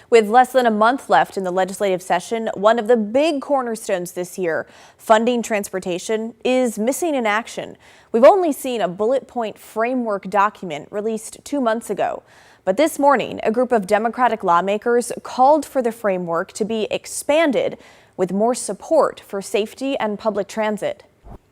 With less than a month left in the legislative session, one of the big cornerstones this year, funding transportation, is missing in action. We've only seen a bullet point framework document released 2 months ago. But this morning, a group of Democratic lawmakers called for the framework to be expanded with more support for safety and public transit.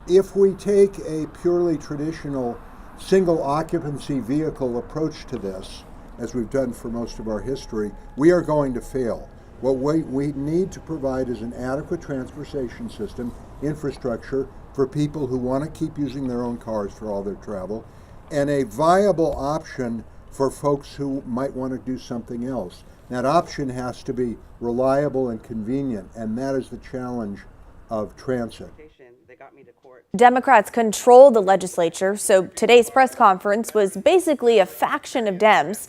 If we take a purely traditional single occupancy vehicle approach to this, as we've done for most of our history, we are going to fail. What we need to provide is an adequate transportation system, infrastructure for people who want to keep using their own cars for all their travel, and a viable option for folks who might want to do something else. That option has to be reliable and convenient, and that is the challenge of transit. Democrats control the legislature, so today's press conference was basically a faction of Dems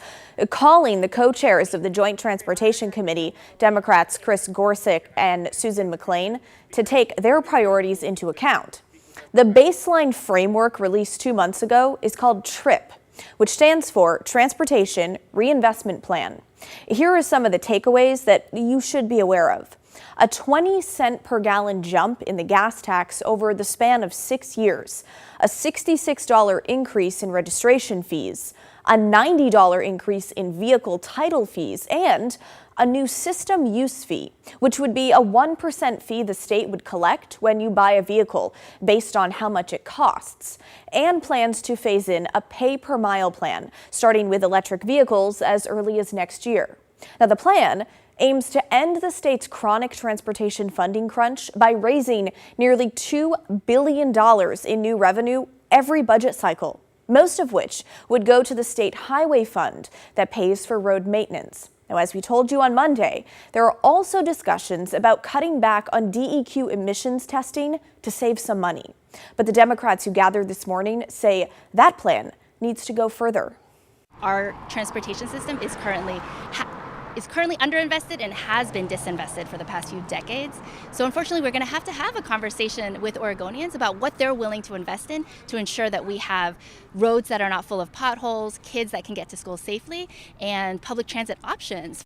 calling the co-chairs of the Joint Transportation Committee, Democrats Chris Gorsuch and Susan McLean, to take their priorities into account. The baseline framework released 2 months ago is called TRIP, which stands for Transportation Reinvestment Plan. Here are some of the takeaways that you should be aware of. A 20-cent per gallon jump in the gas tax over the span of 6 years, a $66 increase in registration fees, a $90 increase in vehicle title fees, and a new system use fee, which would be a 1% fee the state would collect when you buy a vehicle based on how much it costs, and plans to phase in a pay-per-mile plan, starting with electric vehicles as early as next year. Now, the plan aims to end the state's chronic transportation funding crunch by raising nearly $2 billion in new revenue every budget cycle, most of which would go to the state highway fund that pays for road maintenance. Now, as we told you on Monday, there are also discussions about cutting back on DEQ emissions testing to save some money. But the Democrats who gathered this morning say that plan needs to go further. Our transportation system is currently underinvested and has been disinvested for the past few decades. So unfortunately, we're going to have a conversation with Oregonians about what they're willing to invest in to ensure that we have roads that are not full of potholes, kids that can get to school safely, and public transit options.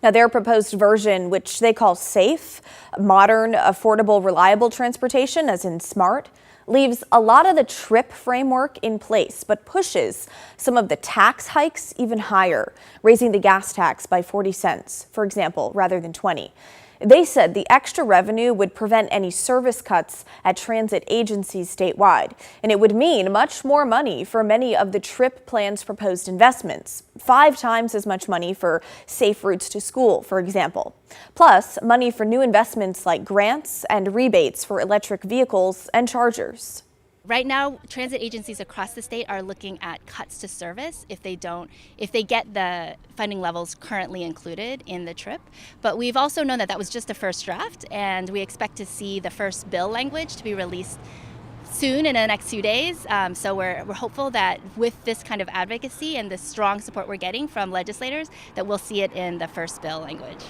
Now, their proposed version, which they call SAFE, modern, affordable, reliable transportation, as in SMART, leaves a lot of the TRIP framework in place, but pushes some of the tax hikes even higher, raising the gas tax by 40 cents, for example, rather than 20. They said the extra revenue would prevent any service cuts at transit agencies statewide, and it would mean much more money for many of the TRIP plan's proposed investments, 5 times as much money for safe routes to school, for example, plus money for new investments like grants and rebates for electric vehicles and chargers. Right now, transit agencies across the state are looking at cuts to service if they get the funding levels currently included in the TRIP. But we've also known that that was just a first draft, and we expect to see the first bill language to be released soon in the next few days. So we're hopeful that with this kind of advocacy and the strong support we're getting from legislators, that we'll see it in the first bill language.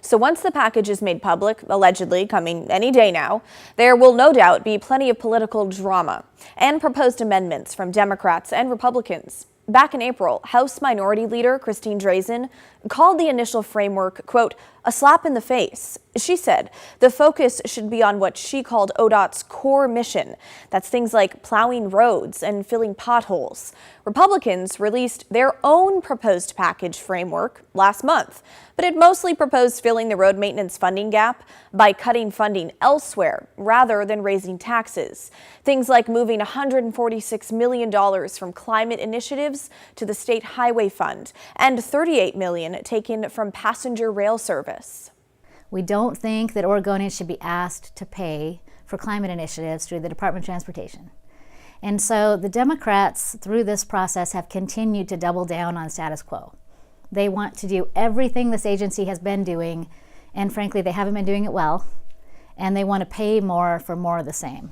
So once the package is made public, allegedly coming any day now, there will no doubt be plenty of political drama and proposed amendments from Democrats and Republicans. Back in April, House Minority Leader Christine Drazan called the initial framework, quote, a slap in the face. She said the focus should be on what she called ODOT's core mission. That's things like plowing roads and filling potholes. Republicans released their own proposed package framework last month, but it mostly proposed filling the road maintenance funding gap by cutting funding elsewhere rather than raising taxes. Things like moving $146 million from climate initiatives to the state highway fund and $38 million taken from passenger rail service. We don't think that Oregonians should be asked to pay for climate initiatives through the Department of Transportation. And so the Democrats, through this process, have continued to double down on status quo. They want to do everything this agency has been doing, and frankly, they haven't been doing it well, and they want to pay more for more of the same.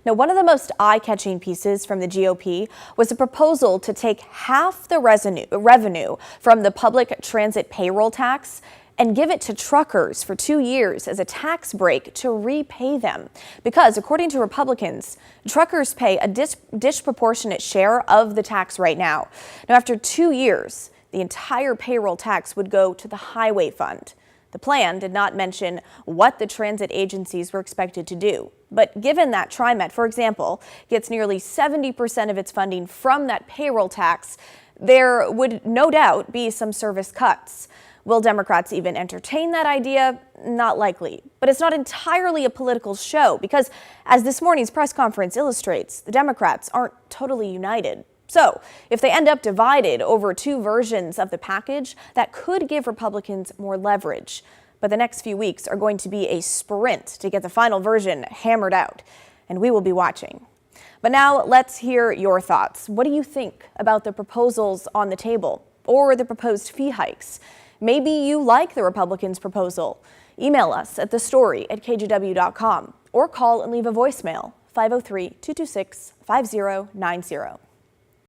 Now, one of the most eye-catching pieces from the GOP was a proposal to take half the revenue from the public transit payroll tax and give it to truckers for 2 years as a tax break to repay them. Because, according to Republicans, truckers pay a disproportionate share of the tax right now. Now, after 2 years, The entire payroll tax would go to the highway fund. The plan did not mention what the transit agencies were expected to do. But given that TriMet, for example, gets nearly 70% of its funding from that payroll tax, there would no doubt be some service cuts. Will Democrats even entertain that idea? Not likely. But it's not entirely a political show because, as this morning's press conference illustrates, the Democrats aren't totally united. So, if they end up divided over two versions of the package, that could give Republicans more leverage. But the next few weeks are going to be a sprint to get the final version hammered out, and we will be watching. But now let's hear your thoughts. What do you think about the proposals on the table or the proposed fee hikes? Maybe you like the Republicans' proposal. Email us at thestory@kgw.com or call and leave a voicemail 503-226-5090.